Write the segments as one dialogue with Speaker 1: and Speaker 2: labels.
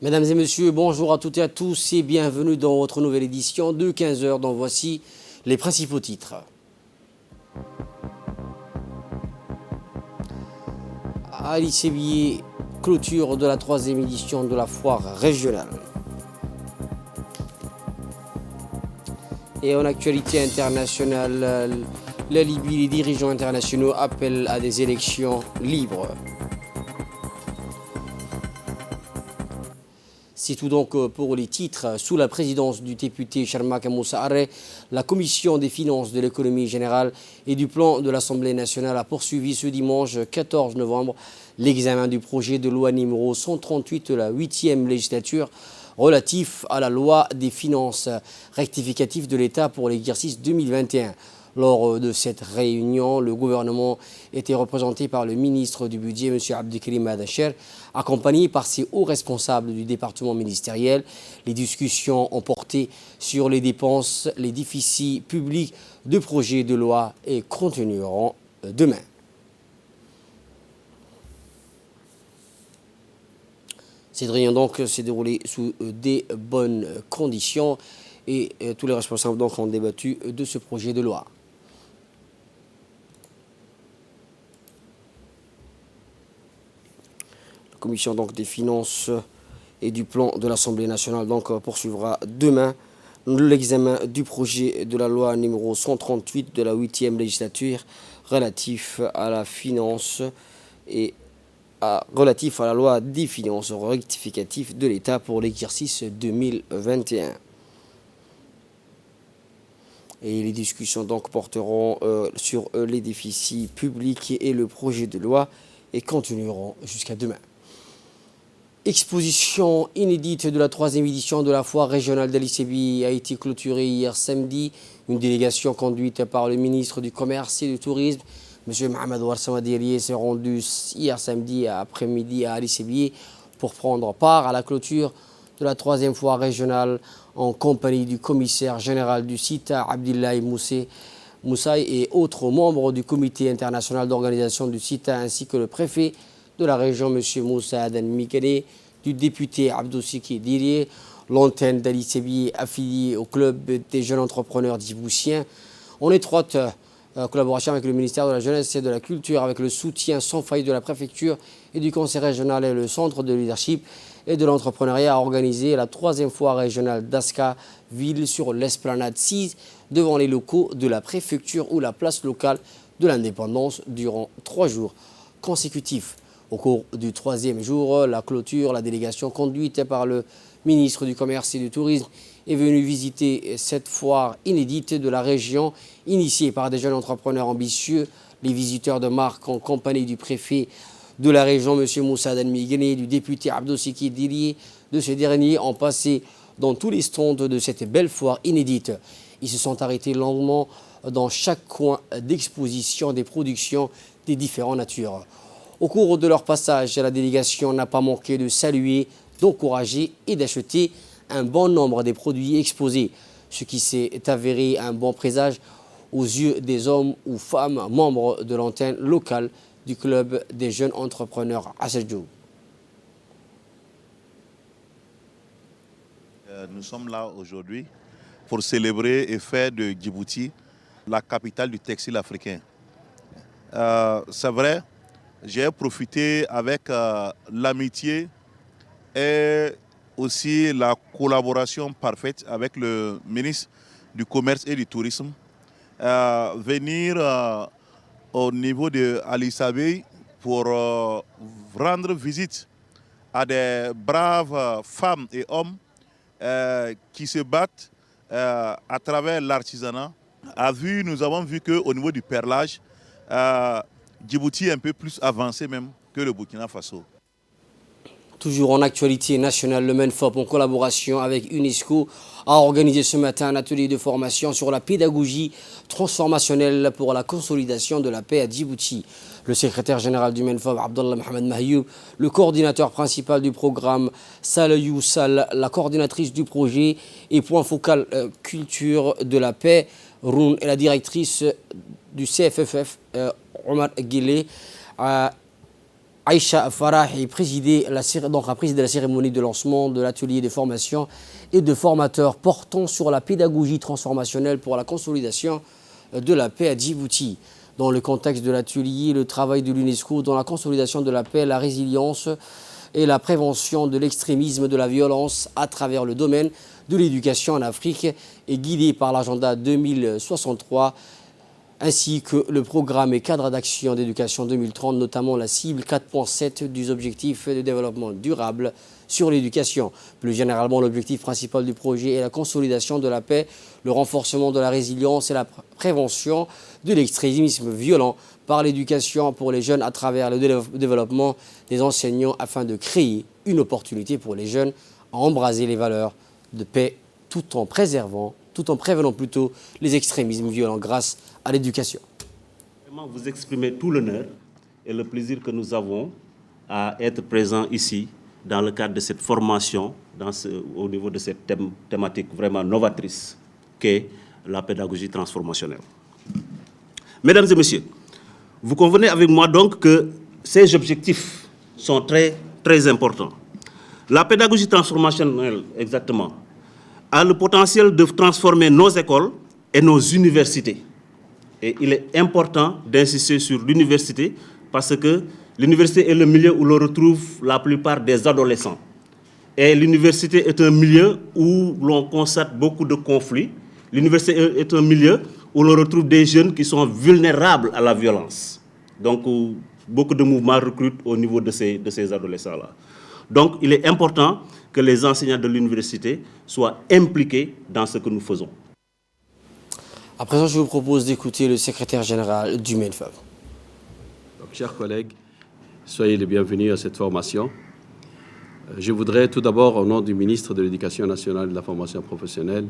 Speaker 1: Mesdames et messieurs, bonjour à toutes et à tous et bienvenue dans votre nouvelle édition de 15 heures dont voici les principaux titres. Ali Sébier, clôture de la 3e édition de la foire régionale. Et en actualité internationale, la Libye, les dirigeants internationaux appellent à des élections libres. C'est tout donc pour les titres. Sous la présidence du député Charmak Moussa Arre, la commission des finances, de l'économie générale et du plan de l'Assemblée nationale a poursuivi ce dimanche 14 novembre l'examen du projet de loi numéro 138 de la 8e législature relatif à la loi des finances rectificatives de l'État pour l'exercice 2021. Lors de cette réunion, le gouvernement était représenté par le ministre du Budget, M. Abdelkrim Adacher, accompagné par ses hauts responsables du département ministériel. Les discussions ont porté sur les dépenses, les déficits publics de projets de loi et continueront demain. Cette réunion donc s'est déroulée sous des bonnes conditions et tous les responsables donc ont débattu de ce projet de loi. La commission donc des finances et du plan de l'Assemblée nationale donc poursuivra demain l'examen du projet de la loi numéro 138 de la 8e législature relatif à la finance et relatif à la loi des finances rectificatives de l'État pour l'exercice 2021. Et les discussions donc porteront sur les déficits publics et le projet de loi et continueront jusqu'à demain. Exposition inédite de la 3e édition de la foire régionale d'Ali Sébier a été clôturée hier samedi. Une délégation conduite par le ministre du Commerce et du Tourisme, M. Mohamed Warsamadirié, s'est rendu hier samedi après-midi à Ali Sébier pour prendre part à la clôture de la 3e foire régionale en compagnie du commissaire général du site, Abdillahi Moussaï, et autres membres du comité international d'organisation du site, ainsi que le préfet de la région, M. Moussa Adan Mikane, du député Abdou Siki Dirié, l'antenne d'Ali Sébier affiliée au club des jeunes entrepreneurs djiboutiens, en étroite collaboration avec le ministère de la Jeunesse et de la Culture, avec le soutien sans faille de la préfecture et du conseil régional et le centre de leadership et de l'entrepreneuriat, a organisé la 3e foire régionale d'Aska Ville sur l'Esplanade 6 devant les locaux de la préfecture ou la place locale de l'Indépendance durant 3 jours consécutifs. Au cours du 3e jour, la clôture, la délégation conduite par le ministre du Commerce et du Tourisme est venue visiter cette foire inédite de la région, initiée par des jeunes entrepreneurs ambitieux. Les visiteurs de marque en compagnie du préfet de la région, M. Moussa Dan Migné, du député Abdou Siki Dirié, de ce dernier, ont passé dans tous les stands de cette belle foire inédite. Ils se sont arrêtés longuement dans chaque coin d'exposition des productions des différentes natures. Au cours de leur passage, la délégation n'a pas manqué de saluer, d'encourager et d'acheter un bon nombre des produits exposés, ce qui s'est avéré un bon présage aux yeux des hommes ou femmes membres de l'antenne locale du club des jeunes entrepreneurs Assadjo.
Speaker 2: Nous sommes là aujourd'hui pour célébrer et faire de Djibouti la capitale du textile africain. C'est vrai, j'ai profité avec l'amitié et aussi la collaboration parfaite avec le ministre du Commerce et du Tourisme. Venir au niveau de Ali Sébier pour rendre visite à des braves femmes et hommes qui se battent à travers l'artisanat. Nous avons vu qu'au niveau du perlage, Djibouti est un peu plus avancé même que le Burkina Faso.
Speaker 1: Toujours en actualité nationale, le MENFOP, en collaboration avec UNESCO, a organisé ce matin un atelier de formation sur la pédagogie transformationnelle pour la consolidation de la paix à Djibouti. Le secrétaire général du MENFOP, Abdallah Mohamed Mahyoub, le coordinateur principal du programme, Salayou Sal, la coordinatrice du projet et point focal culture de la paix, Roun, et la directrice du CFFF, Omar Guillet, Aïcha Farahi a présidé la cérémonie de lancement de l'atelier de formation et de formateurs portant sur la pédagogie transformationnelle pour la consolidation de la paix à Djibouti. Dans le contexte de l'atelier, le travail de l'UNESCO dans la consolidation de la paix, la résilience et la prévention de l'extrémisme, de la violence à travers le domaine de l'éducation en Afrique est guidé par l'agenda 2063 ainsi que le programme et cadre d'action d'éducation 2030, notamment la cible 4.7 des objectifs de développement durable sur l'éducation. Plus généralement, l'objectif principal du projet est la consolidation de la paix, le renforcement de la résilience et la prévention de l'extrémisme violent par l'éducation pour les jeunes à travers le développement des enseignants afin de créer une opportunité pour les jeunes à embraser les valeurs de paix tout en prévenant plutôt les extrémismes violents grâce à l'éducation.
Speaker 3: Vous exprimez tout l'honneur et le plaisir que nous avons à être présents ici dans le cadre de cette formation, au niveau de cette thématique vraiment novatrice qu'est la pédagogie transformationnelle. Mesdames et messieurs, vous convenez avec moi donc que ces objectifs sont très, très importants. La pédagogie transformationnelle, exactement, a le potentiel de transformer nos écoles et nos universités. Et il est important d'insister sur l'université parce que l'université est le milieu où l'on retrouve la plupart des adolescents. Et l'université est un milieu où l'on constate beaucoup de conflits. L'université est un milieu où l'on retrouve des jeunes qui sont vulnérables à la violence. Donc, beaucoup de mouvements recrutent au niveau de ces adolescents-là. Donc, il est important que les enseignants de l'université soient impliqués dans ce que nous faisons.
Speaker 1: À présent, je vous propose d'écouter le secrétaire général du MENFAV.
Speaker 4: Chers collègues, soyez les bienvenus à cette formation. Je voudrais tout d'abord, au nom du ministre de l'Éducation nationale et de la formation professionnelle,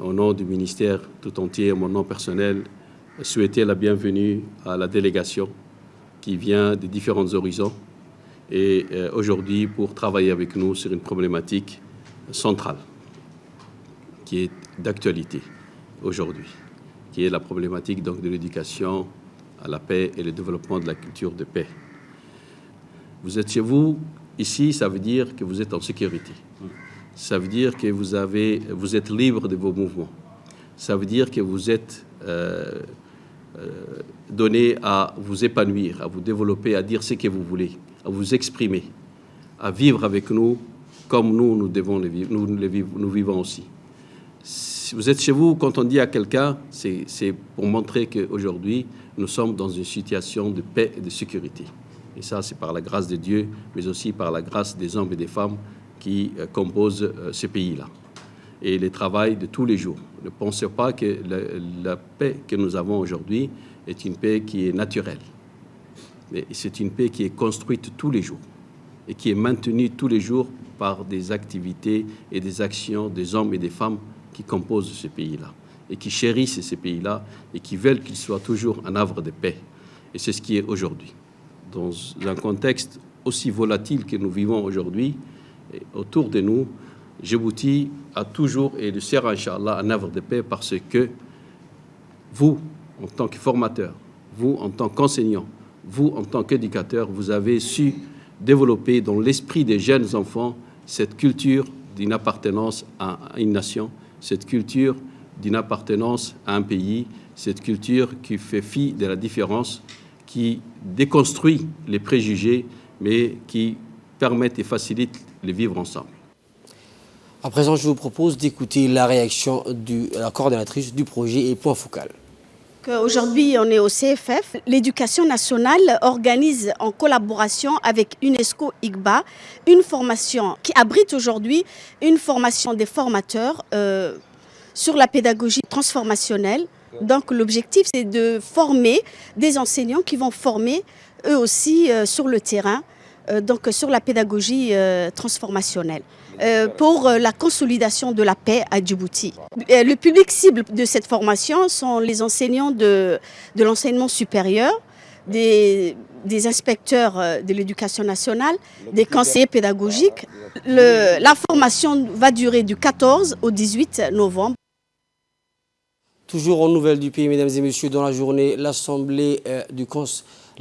Speaker 4: au nom du ministère tout entier, mon nom personnel, souhaiter la bienvenue à la délégation qui vient des différents horizons et aujourd'hui pour travailler avec nous sur une problématique centrale qui est d'actualité aujourd'hui, qui est la problématique donc de l'éducation à la paix et le développement de la culture de paix. Vous êtes chez vous, ici, ça veut dire que vous êtes en sécurité. Ça veut dire que vous êtes libre de vos mouvements. Ça veut dire que vous êtes donné à vous épanouir, à vous développer, à dire ce que vous voulez, à vous exprimer, à vivre avec nous comme nous devons le vivre, nous vivons aussi. Si vous êtes chez vous, quand on dit à quelqu'un, c'est pour montrer qu'aujourd'hui, nous sommes dans une situation de paix et de sécurité. Et ça, c'est par la grâce de Dieu, mais aussi par la grâce des hommes et des femmes qui composent ce pays-là. Et le travail de tous les jours. Ne pensez pas que la paix que nous avons aujourd'hui est une paix qui est naturelle. Mais c'est une paix qui est construite tous les jours et qui est maintenue tous les jours par des activités et des actions des hommes et des femmes qui composent ce pays-là et qui chérissent ce pays-là et qui veulent qu'il soit toujours un havre de paix. Et c'est ce qui est aujourd'hui. Dans un contexte aussi volatile que nous vivons aujourd'hui, autour de nous, Djibouti a toujours et le sera, Inch'Allah, un havre de paix parce que vous, en tant que formateur, vous, en tant qu'enseignant, vous, en tant qu'éducateur, vous avez su développer dans l'esprit des jeunes enfants cette culture d'une appartenance à une nation, cette culture d'une appartenance à un pays, cette culture qui fait fi de la différence, qui déconstruit les préjugés, mais qui permettent et facilitent le vivre ensemble.
Speaker 1: À présent, je vous propose d'écouter la réaction de la coordonnatrice du projet et point focal.
Speaker 5: Aujourd'hui, on est au CFF. L'éducation nationale organise en collaboration avec UNESCO IGBA une formation qui abrite aujourd'hui une formation des formateurs sur la pédagogie transformationnelle. Donc l'objectif, c'est de former des enseignants qui vont former eux aussi sur le terrain, donc sur la pédagogie transformationnelle. Pour la consolidation de la paix à Djibouti. Le public cible de cette formation sont les enseignants de l'enseignement supérieur, des inspecteurs de l'éducation nationale, des conseillers pédagogiques. La formation va durer du 14 au 18 novembre.
Speaker 1: Toujours en nouvelles du pays, mesdames et messieurs, dans la journée, l'Assemblée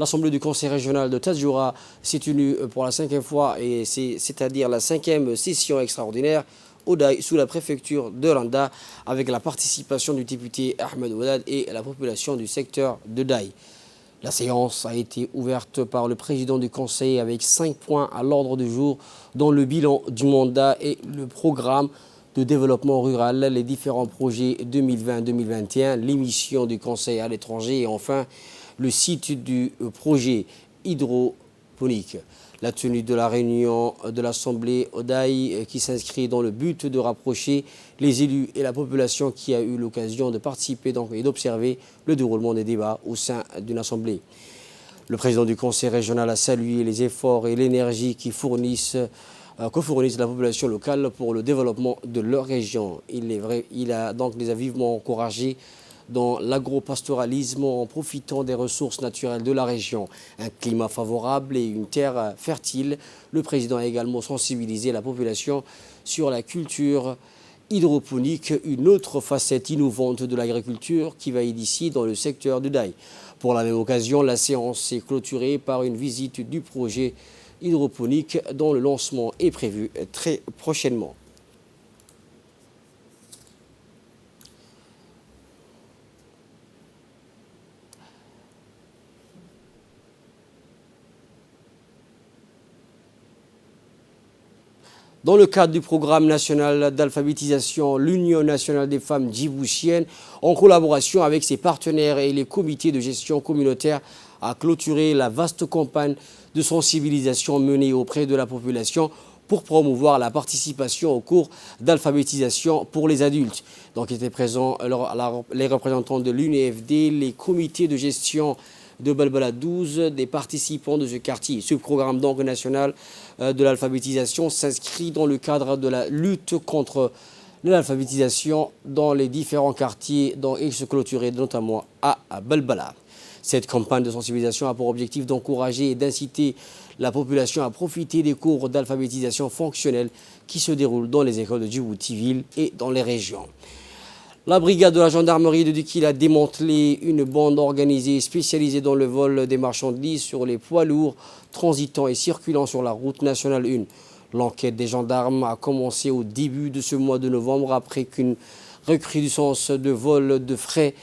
Speaker 1: L'Assemblée du Conseil régional de Tadjoura s'est tenue pour la 5e fois, c'est-à-dire la 5e session extraordinaire au Daï, sous la préfecture de Randa, avec la participation du député Ahmed Ouad et la population du secteur de Daï. La séance a été ouverte par le président du Conseil avec 5 points à l'ordre du jour, dont le bilan du mandat et le programme de développement rural, les différents projets 2020-2021, l'émission du Conseil à l'étranger et enfin le site du projet hydroponique. La tenue de la réunion de l'Assemblée Odaï qui s'inscrit dans le but de rapprocher les élus et la population qui a eu l'occasion de participer et d'observer le déroulement des débats au sein d'une Assemblée. Le président du Conseil régional a salué les efforts et l'énergie que fournissent la population locale pour le développement de leur région. Il a donc les a vivement encouragés dans l'agropastoralisme en profitant des ressources naturelles de la région. Un climat favorable et une terre fertile. Le président a également sensibilisé la population sur la culture hydroponique, une autre facette innovante de l'agriculture qui va initier dans le secteur du Daï. Pour la même occasion, la séance est clôturée par une visite du projet hydroponique dont le lancement est prévu très prochainement. Dans le cadre du programme national d'alphabétisation, l'Union nationale des femmes djiboutiennes, en collaboration avec ses partenaires et les comités de gestion communautaire, a clôturé la vaste campagne de sensibilisation menée auprès de la population pour promouvoir la participation au cours d'alphabétisation pour les adultes. Donc étaient présents les représentants de l'UNEFD, les comités de gestion de Balbala 12, des participants de ce quartier. Ce programme donc national de l'alphabétisation s'inscrit dans le cadre de la lutte contre l'alphabétisation dans les différents quartiers dont il se clôturait notamment à Balbala. Cette campagne de sensibilisation a pour objectif d'encourager et d'inciter la population à profiter des cours d'alphabétisation fonctionnelle qui se déroulent dans les écoles de Djibouti-Ville et dans les régions. La brigade de la gendarmerie de Dikil a démantelé une bande organisée spécialisée dans le vol des marchandises sur les poids lourds transitant et circulant sur la route nationale 1. L'enquête des gendarmes a commencé au début de ce mois de novembre après qu'une recrudescence de vol de frais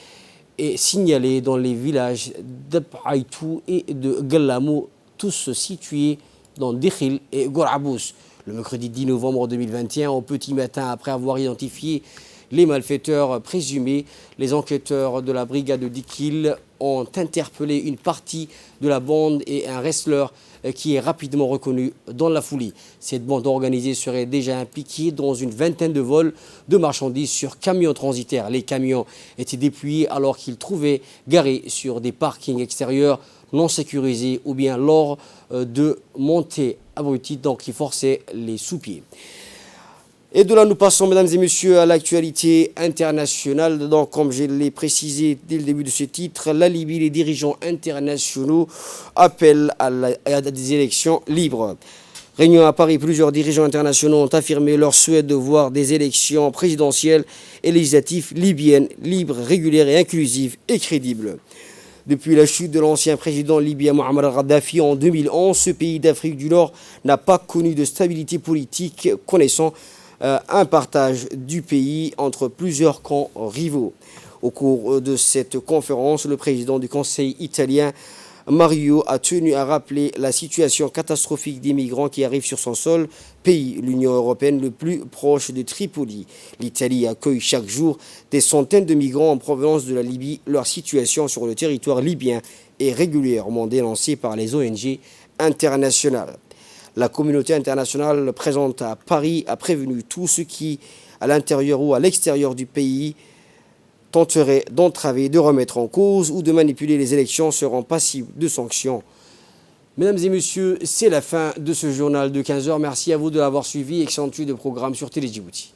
Speaker 1: est signalée dans les villages d'Apaïtou et de Gallamou, tous situés dans Dikhil et Gorabous. Le mercredi 10 novembre 2021, au petit matin, après avoir identifié les malfaiteurs présumés, les enquêteurs de la brigade de Dikil ont interpellé une partie de la bande et un wrestler qui est rapidement reconnu dans la foulée. Cette bande organisée serait déjà impliquée dans une vingtaine de vols de marchandises sur camions transitaires. Les camions étaient dépouillés alors qu'ils trouvaient garés sur des parkings extérieurs non sécurisés ou bien lors de montées abruties donc qui forçaient les sous-pieds. Et de là, nous passons, mesdames et messieurs, à l'actualité internationale. Donc, comme je l'ai précisé dès le début de ce titre, la Libye, les dirigeants internationaux appellent à des élections libres. Réunion à Paris, plusieurs dirigeants internationaux ont affirmé leur souhait de voir des élections présidentielles et législatives libyennes, libres, régulières et inclusives et crédibles. Depuis la chute de l'ancien président libyen Muammar Kadhafi en 2011, ce pays d'Afrique du Nord n'a pas connu de stabilité politique, connaissant un partage du pays entre plusieurs camps rivaux. Au cours de cette conférence, le président du Conseil italien, Mario, a tenu à rappeler la situation catastrophique des migrants qui arrivent sur son sol, pays, l'Union européenne, le plus proche de Tripoli. L'Italie accueille chaque jour des centaines de migrants en provenance de la Libye. Leur situation sur le territoire libyen est régulièrement dénoncée par les ONG internationales. La communauté internationale présente à Paris a prévenu tous ceux qui, à l'intérieur ou à l'extérieur du pays, tenteraient d'entraver, de remettre en cause ou de manipuler les élections seront passibles de sanctions. Mesdames et messieurs, c'est la fin de ce journal de 15h. Merci à vous de l'avoir suivi. Excellente nuit de programme sur Télé Djibouti.